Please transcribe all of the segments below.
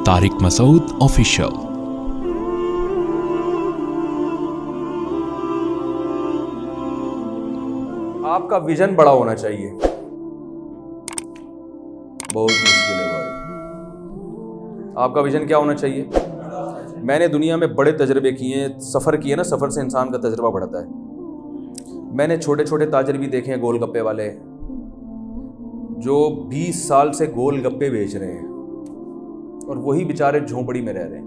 طارق مسعود official. آپ کا vision بڑا ہونا چاہیے۔ بہت مشکل ہے بھائی۔ آپ کا ویژن کیا ہونا چاہیے؟ میں نے دنیا میں بڑے تجربے کیے ہیں، سفر کیے نا، سفر سے انسان کا تجربہ بڑھتا ہے۔ میں نے چھوٹے چھوٹے تاجر بھی دیکھے ہیں، گول گپے والے، جو 20 سال سے گول گپے بیچ رہے ہیں اور وہی بیچارے جھونپڑی میں رہ رہے ہیں۔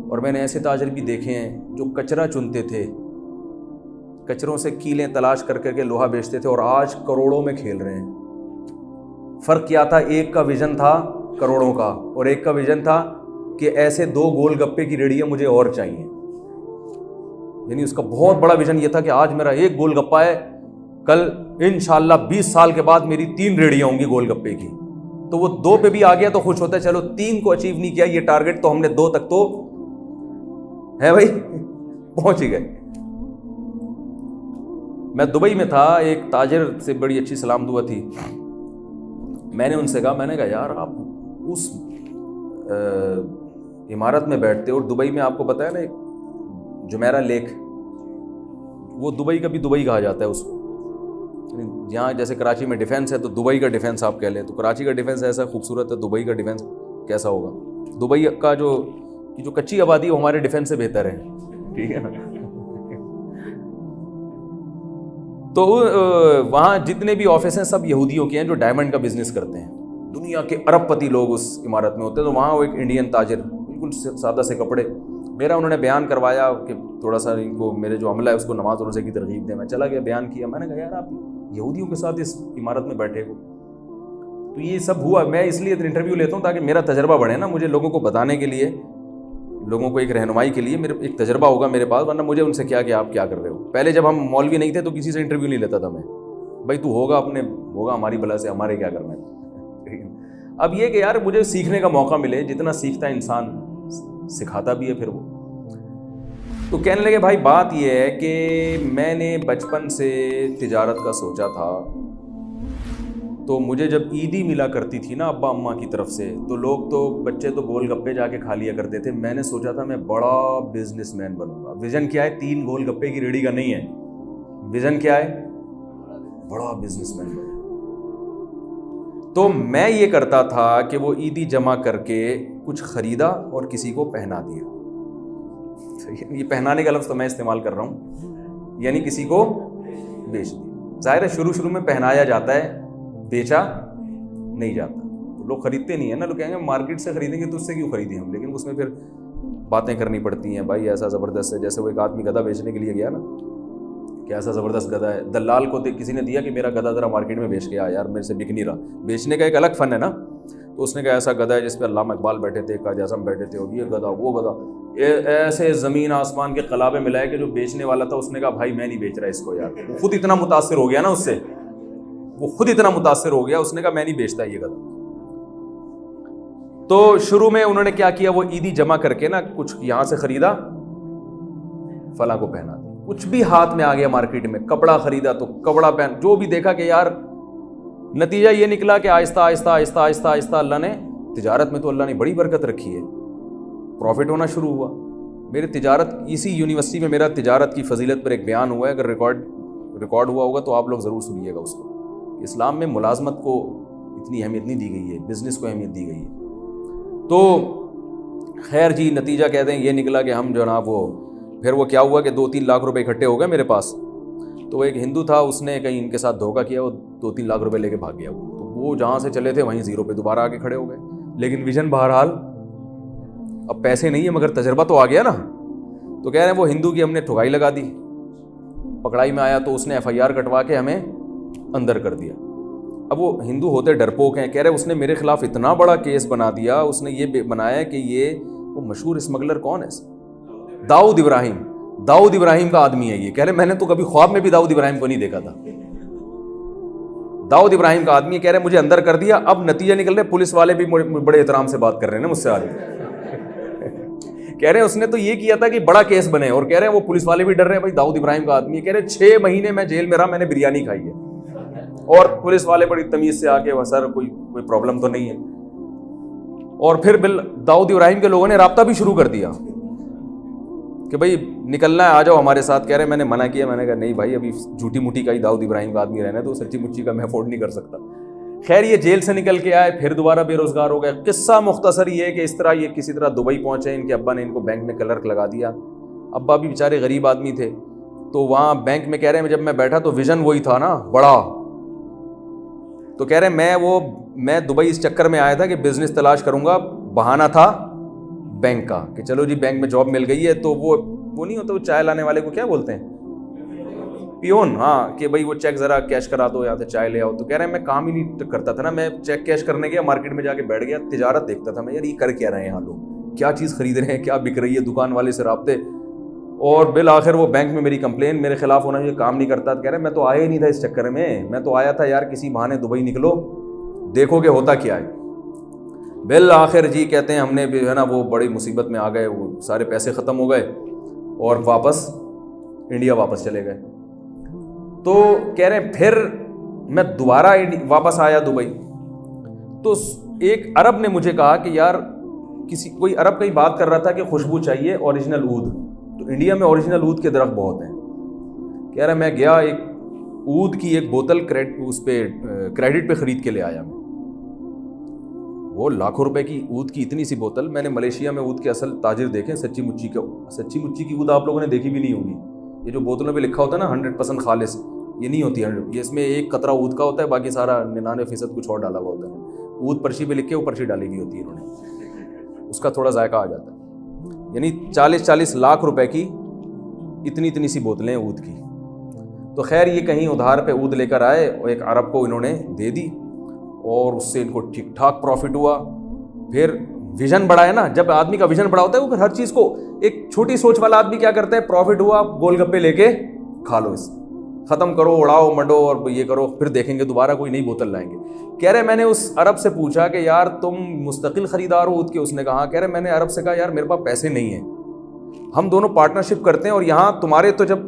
اور میں نے ایسے تاجر بھی دیکھے ہیں جو کچرا چنتے تھے، کچروں سے کیلیں تلاش کر کے لوہا بیچتے تھے اور آج کروڑوں میں کھیل رہے ہیں۔ فرق کیا تھا؟ ایک کا ویژن تھا کروڑوں کا اور ایک کا ویژن تھا کہ ایسے 2 گول گپے کی ریڑیاں مجھے اور چاہیے۔ یعنی اس کا بہت بڑا ویژن یہ تھا کہ آج میرا 1 گول گپا ہے، کل انشاءاللہ 20 سال کے بعد میری 3 ریڑیاں ہوں گی گول گپے کی۔ تو وہ 2 پہ بھی آ گیا تو خوش ہوتا ہے، چلو 3 کو اچیو نہیں کیا، یہ ٹارگٹ تو ہم نے 2 تک تو ہے بھائی، پہنچ ہی گئے۔ میں دبئی میں تھا، ایک تاجر سے بڑی اچھی سلام دعا تھی۔ میں نے ان سے کہا، میں نے کہا یار آپ اس عمارت میں بیٹھتے اور دبئی میں آپ کو پتہ ہے نا ایک جمیرہ لیک، وہ دبئی کا بھی دبئی کہا جاتا ہے اس کو، جہاں جیسے کراچی میں ڈیفینس ہے تو دبئی کا ڈیفینس آپ کہہ لیں، تو کراچی کا ڈیفینس ایسا خوبصورت ہے، دبئی کا ڈیفینس کیسا ہوگا؟ دبئی کا جو کچی آبادی ہے وہ ہمارے ڈیفینس سے بہتر ہے، ٹھیک ہے نا؟ تو وہاں جتنے بھی آفس ہیں سب یہودیوں کے ہیں جو ڈائمنڈ کا بزنس کرتے ہیں، دنیا کے ارب پتی لوگ اس عمارت میں ہوتے ہیں۔ تو وہاں وہ ایک انڈین تاجر، بالکل سادہ سے کپڑے، میرا انہوں نے بیان کروایا کہ تھوڑا سا ان کو میرے جو عملہ ہے اس کو نماز روزے کی ترغیب دیں۔ میں چلا گیا، بیان کیا، میں نے کہا یار آپ یہودیوں کے ساتھ اس عمارت میں بیٹھے ہو۔ تو یہ سب ہوا، میں اس لیے انٹرویو لیتا ہوں تاکہ میرا تجربہ بڑھے نا، مجھے لوگوں کو بتانے کے لیے، لوگوں کو ایک رہنمائی کے لیے میرے ایک تجربہ ہوگا میرے پاس، ورنہ مجھے ان سے کیا کہ آپ کیا کر رہے ہو۔ پہلے جب ہم مولوی نہیں تھے تو کسی سے انٹرویو نہیں لیتا تھا میں، بھائی تو ہوگا اپنے ہوگا، ہماری بلا سے ہمارے کیا کرنا ہے۔ اب یہ کہ یار مجھے سیکھنے کا موقع ملے، جتنا سیکھتا ہے انسان سکھاتا بھی ہے پھر وہ۔ تو کہنے لگے بھائی بات یہ ہے کہ میں نے بچپن سے تجارت کا سوچا تھا، تو مجھے جب عیدی ملا کرتی تھی نا ابا اماں کی طرف سے، تو لوگ تو بچے تو گول گپے جا کے کھا لیا کرتے تھے، میں نے سوچا تھا میں بڑا بزنس مین بنوں گا۔ ویژن کیا ہے؟ 3 گول گپے کی ریڑھی کا نہیں ہے، ویژن کیا ہے؟ بڑا بزنس مین بنوں۔ تو میں یہ کرتا تھا کہ وہ عیدی جمع کر کے کچھ خریدا اور کسی کو پہنا دیا۔ یہ پہنانے کا لفظ تو میں استعمال کر رہا ہوں، یعنی کسی کو بیچ دیا۔ ظاہر ہے شروع میں پہنایا جاتا ہے، بیچا نہیں جاتا، لوگ خریدتے نہیں ہیں نا، لوگ کہیں گے مارکیٹ سے خریدیں گے تو اس سے کیوں خریدیں ہم، لیکن اس میں پھر باتیں کرنی پڑتی ہیں بھائی ایسا زبردست ہے۔ جیسے وہ ایک آدمی گدھا بیچنے کے لیے گیا نا، کہ ایسا زبردست گدھا ہے، دلال کو کسی نے دیا کہ میرا گدھا ذرا مارکیٹ میں بیچ کے آ یار، میرے سے بک نہیں رہا۔ بیچنے کا ایک الگ فن ہے نا، تو اس نے کہا ایسا گدھا ہے جس پہ علامہ اقبال بیٹھے تھے، قائد اعظم بیٹھے تھے، اور یہ گدھا وہ گدھا، ایسے زمین آسمان کے قلابے ملائے کہ جو بیچنے والا تھا اس نے کہا بھائی میں نہیں بیچ رہا اس کو یار، وہ خود اتنا متاثر ہو گیا نا اس سے، وہ خود اتنا متاثر ہو گیا، اس نے کہا میں نہیں بیچتا یہ گدھا۔ تو شروع میں انہوں نے کیا کیا، وہ عیدی جمع کر کے نا کچھ یہاں سے خریدا، فلاں کو پہنا دیا، کچھ بھی ہاتھ میں آ گیا مارکیٹ میں، کپڑا خریدا تو کپڑا پہن، جو بھی دیکھا کہ یار، نتیجہ یہ نکلا کہ آہستہ آہستہ آہستہ آہستہ آہستہ اللہ نے تجارت میں تو اللہ نے بڑی برکت رکھی ہے، پروفٹ ہونا شروع ہوا۔ میرے تجارت، اسی یونیورسٹی میں میرا تجارت کی فضیلت پر ایک بیان ہوا ہے، اگر ریکارڈ ہوا ہوگا تو آپ لوگ ضرور سنیے گا اس کو۔ اسلام میں ملازمت کو اتنی اہمیت نہیں دی گئی ہے، بزنس کو اہمیت دی گئی ہے۔ تو خیر جی، نتیجہ کہتے ہیں یہ نکلا کہ ہم جناب وہ پھر وہ کیا ہوا کہ 2-3 لاکھ روپے اکٹھے ہو گئے میرے پاس۔ تو ایک ہندو تھا، اس نے کہیں ان کے ساتھ دھوکہ کیا، وہ 2-3 لاکھ روپے لے کے بھاگ گیا۔ تو وہ جہاں سے چلے تھے وہیں 0 پہ دوبارہ آ کے کھڑے ہو گئے، لیکن ویژن بہرحال، اب پیسے نہیں ہے مگر تجربہ تو آ گیا نا۔ تو کہہ رہے ہیں وہ ہندو کی ہم نے ٹھگائی لگا دی، پکڑائی میں آیا تو اس نے FIR کٹوا کے ہمیں اندر کر دیا۔ اب وہ ہندو ہوتے ڈرپوک ہیں، کہہ رہے اس نے میرے خلاف اتنا بڑا کیس بنا دیا، اس نے یہ بنایا کہ یہ وہ مشہور اسمگلر کون ہے، داؤد ابراہیم کا آدمی ہے یہ۔ کہہ رہے میں نے تو کبھی خواب میں بھی داؤد ابراہیم کو نہیں دیکھا تھا، داؤد ابراہیم کا آدمی ہے۔ کہہ رہے مجھے اندر کر دیا، اب نتیجہ نکل رہے پولیس والے بھی بڑے احترام سے بات کر رہے ہیں نا مجھ سے آگے۔ کہہ رہے ہیں اس نے تو یہ کیا تھا کہ بڑا کیس بنے، اور کہہ رہے ہیں وہ پولیس والے بھی ڈر رہے ہیں بھائی داؤد ابراہیم کا آدمی ہے۔ کہہ رہے 6 مہینے میں جیل میں رہا، میں نے بریانی کھائی ہے، اور پولیس والے بڑی تمیز سے آ کے وہ سر کوئی پرابلم تو نہیں ہے۔ اور پھر داؤد ابراہیم کے لوگوں نے رابطہ بھی شروع کر دیا کہ بھائی نکلنا ہے، آ جاؤ ہمارے ساتھ. کہہ رہے میں نے منع کیا، میں نے کہا نہیں بھائی ابھی جھوٹی موٹی کا ہی داؤد ابراہیم کا آدمی رہنا ہے، تو سچی مچی کا میں افورڈ نہیں کر سکتا. خیر یہ جیل سے نکل کے آئے، پھر دوبارہ بے روزگار ہو گئے. قصہ مختصر یہ ہے کہ اس طرح یہ کسی طرح دبئی پہنچے، ان کے ابا نے ان کو بینک میں کلرک لگا دیا. ابا بھی بیچارے غریب آدمی تھے، تو وہاں بینک میں کہہ رہے ہیں جب میں بیٹھا تو ویژن وہی تھا نا بڑا. تو کہہ رہے میں دبئی اس چکر میں آیا تھا کہ بزنس تلاش کروں گا، بہانہ تھا بینک کا کہ چلو جی بینک میں جاب مل گئی ہے. تو وہ نہیں ہوتا وہ چائے لانے والے کو کیا بولتے ہیں، پیون، ہاں، کہ بھائی وہ چیک ذرا کیش کرا دو یا تو چائے لے آؤ. تو کہہ رہے ہیں میں کام ہی نہیں کرتا تھا نا، میں چیک کیش کرنے گیا، مارکیٹ میں جا کے بیٹھ گیا، تجارت دیکھتا تھا میں، یار یہ کر کیا رہے ہیں یہاں لوگ، کیا چیز خرید رہے ہیں، کیا بک رہی ہے، دکان والے سے رابطے. اور بالآخر وہ بینک میں میری کمپلین میرے خلاف ہونا، یہ کام نہیں کرتا. کہہ رہے میں تو آیا ہی نہیں تھا اس چکر میں تو آیا تھا یار کسی بہانے دبئی نکلو دیکھو کہ ہوتا کیا ہے. بالآخر جی کہتے ہیں ہم نے جو ہے نا وہ بڑی مصیبت میں آ گئے، وہ سارے پیسے ختم ہو گئے اور واپس انڈیا واپس چلے گئے. تو کہہ رہے ہیں پھر میں دوبارہ واپس آیا دبئی، تو ایک عرب نے مجھے کہا کہ یار کوئی عرب کہیں بات کر رہا تھا کہ خوشبو چاہیے اوریجنل عود. تو انڈیا میں اوریجنل عود کے درخت بہت ہیں. کہہ رہا میں گیا ایک عود کی ایک بوتل اس پہ کریڈٹ پہ خرید کے لے آیا. میں وہ لاکھوں روپے کی عود کی اتنی سی بوتل، میں نے ملیشیا میں عود کے اصل تاجر دیکھیں، سچی مچی کی عود آپ لوگوں نے دیکھی بھی نہیں ہوگی. یہ جو بوتلوں پہ لکھا ہوتا ہے نا 100% خالص، یہ نہیں ہوتی 100%. یہ اس میں ایک قطرہ عود کا ہوتا ہے، باقی سارا 99% کچھ اور ڈالا ہوا ہوتا ہے. عود پرچی پہ لکھے، وہ پرچی ڈالی ہوئی ہوتی ہے انہوں نے، اس کا تھوڑا ذائقہ آ جاتا ہے. یعنی 40 لاکھ روپے کی اتنی سی بوتلیں عود کی. تو خیر یہ کہیں ادھار پہ عود لے کر آئے اور ایک عرب کو انہوں نے دے دی اور اس سے ان کو ٹھیک ٹھاک پروفٹ ہوا. پھر ویژن بڑا ہے نا، جب آدمی کا ویژن بڑا ہوتا ہے وہ پھر ہر چیز کو، ایک چھوٹی سوچ والا آدمی کیا کرتا ہے، پروفٹ ہوا گول گپے لے کے کھا لو، اس ختم کرو، اڑاؤ منڈو اور یہ کرو، پھر دیکھیں گے دوبارہ کوئی نئی بوتل لائیں گے. کہہ رہے میں نے اس عرب سے پوچھا کہ یار تم مستقل خریدار ہو عود کے؟ اس نے کہا. کہہ رہے میں نے عرب سے کہا یار میرے پاس پیسے نہیں ہیں، ہم دونوں پارٹنرشپ کرتے ہیں، اور یہاں تمہارے تو جب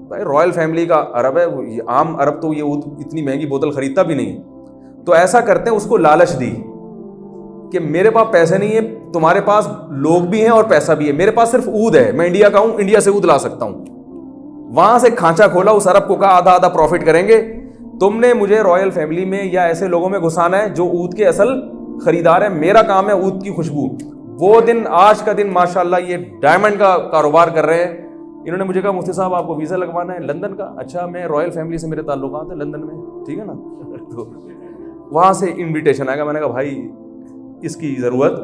بھائی رائل فیملی کا عرب ہے، عام عرب تو یہ عود اتنی مہنگی بوتل خریدتا بھی نہیں ہے. تو ایسا کرتے ہیں، اس کو لالچ دی کہ میرے پاس پیسے نہیں ہے، تمہارے پاس لوگ بھی ہیں اور پیسہ بھی ہے، میرے پاس صرف عود ہے، میں انڈیا کا ہوں، انڈیا سے عود لا سکتا ہوں. وہاں سے کھانچا کھولا، اس عرب کو کہا آدھا پروفٹ کریں گے. تم نے مجھے رائل فیملی میں یا ایسے لوگوں میں گھسانا ہے جو عود کے اصل خریدار ہیں، میرا کام ہے عود کی خوشبو. وہ دن آج کا دن ماشاءاللہ یہ ڈائمنڈ کا کاروبار کر رہے ہیں. انہوں نے مجھے کہا مفتی صاحب آپ کو ویزا لگوانا ہے لندن کا؟ اچھا میں رائل فیملی سے میرے تعلقات ہیں لندن میں، ٹھیک ہے نا. تو وہاں سے انویٹیشن آئے گا. میں نے کہا بھائی اس کی ضرورت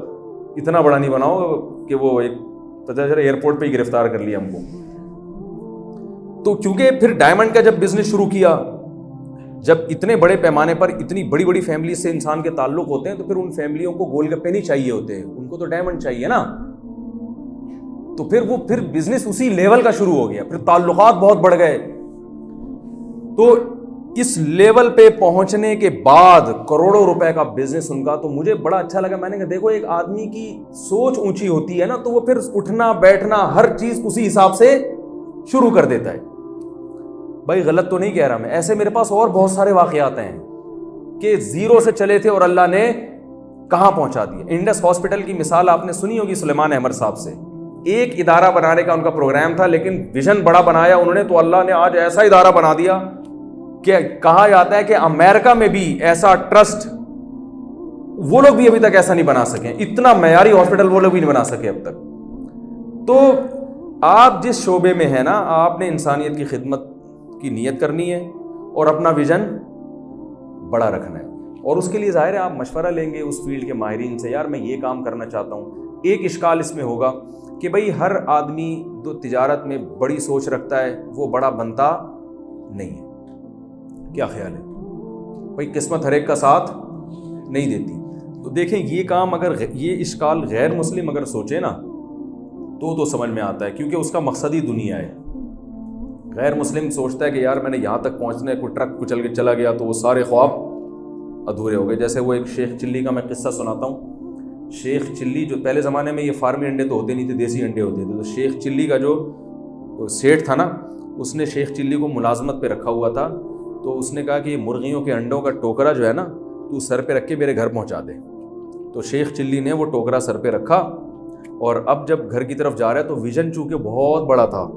اتنا بڑا نہیں بناؤ کہ وہ ایک پتہ چلے ایئرپورٹ پہ ہی گرفتار کر لیا ہم کو. تو چونکہ پھر ڈائمنڈ کا جب بزنس شروع کیا، جب اتنے بڑے پیمانے پر اتنی بڑی بڑی فیملی سے انسان کے تعلق ہوتے ہیں، تو پھر ان فیملیوں کو گول گپے نہیں چاہیے ہوتے، ان کو تو ڈائمنڈ چاہیے نا. تو پھر بزنس اسی لیول کا شروع ہو گیا، پھر تعلقات بہت بڑھ گئے. تو اس لیول پہ پہنچنے کے بعد کروڑوں روپے کا بزنس ان کا. تو مجھے بڑا اچھا لگا. میں نے کہا دیکھو ایک آدمی کی سوچ اونچی ہوتی ہے نا، تو وہ پھر اٹھنا بیٹھنا ہر چیز اسی حساب سے شروع کر دیتا ہے. بھائی غلط تو نہیں کہہ رہا میں، ایسے میرے پاس اور بہت سارے واقعات ہیں کہ زیرو سے چلے تھے اور اللہ نے کہاں پہنچا دیا. انڈس ہاسپٹل کی مثال آپ نے سنی ہوگی سلیمان احمد صاحب سے. ایک ادارہ بنانے کا ان کا پروگرام تھا، لیکن ویژن بڑا بنایا انہوں نے، تو اللہ نے آج ایسا ادارہ بنا دیا کہ کہا جاتا ہے کہ امریکہ میں بھی ایسا ٹرسٹ وہ لوگ بھی ابھی تک ایسا نہیں بنا سکے، اتنا معیاری ہاسپٹل وہ لوگ بھی نہیں بنا سکے اب تک. تو آپ جس شعبے میں ہیں نا، آپ نے انسانیت کی خدمت کی نیت کرنی ہے اور اپنا ویژن بڑا رکھنا ہے، اور اس کے لیے ظاہر ہے آپ مشورہ لیں گے اس فیلڈ کے ماہرین سے، یار میں یہ کام کرنا چاہتا ہوں. ایک اشکال اس میں ہوگا کہ بھئی ہر آدمی جو تجارت میں بڑی سوچ رکھتا ہے وہ بڑا بنتا نہیں ہے. کیا خیال ہے بھئی؟ قسمت ہر ایک کا ساتھ نہیں دیتی. تو دیکھیں یہ کام اگر یہ اشکال غیر مسلم اگر سوچے نا تو سمجھ میں آتا ہے، کیونکہ اس کا مقصد ہی دنیا ہے. غیر مسلم سوچتا ہے کہ یار میں نے یہاں تک پہنچنا ہے، کوئی ٹرک کچل کے چلا گیا تو وہ سارے خواب ادھورے ہو گئے. جیسے وہ ایک شیخ چلی کا میں قصہ سناتا ہوں. شیخ چلی جو پہلے زمانے میں یہ فارمی انڈے تو ہوتے نہیں تھے، دیسی انڈے ہوتے تھے. تو شیخ چلی کا جو سیٹ تھا نا، اس نے شیخ چلی کو ملازمت پہ رکھا ہوا تھا. تو اس نے کہا کہ یہ مرغیوں کے انڈوں کا ٹوکرا جو ہے نا تو سر پہ رکھ کے میرے گھر پہنچا دے. تو شیخ چلی نے وہ ٹوکرا سر پہ رکھا، اور اب جب گھر کی طرف جا رہا ہے تو ویژن چونکہ بہت بڑا تھا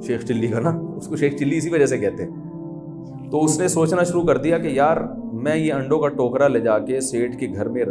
شیخ چلی کا نا، اس کو شیخ چلی اسی وجہ سے کہتے ہیں، تو اس نے سوچنا شروع کر دیا کہ یار میں یہ انڈوں کا ٹوکرا لے جا کے سیٹھ کے گھر میں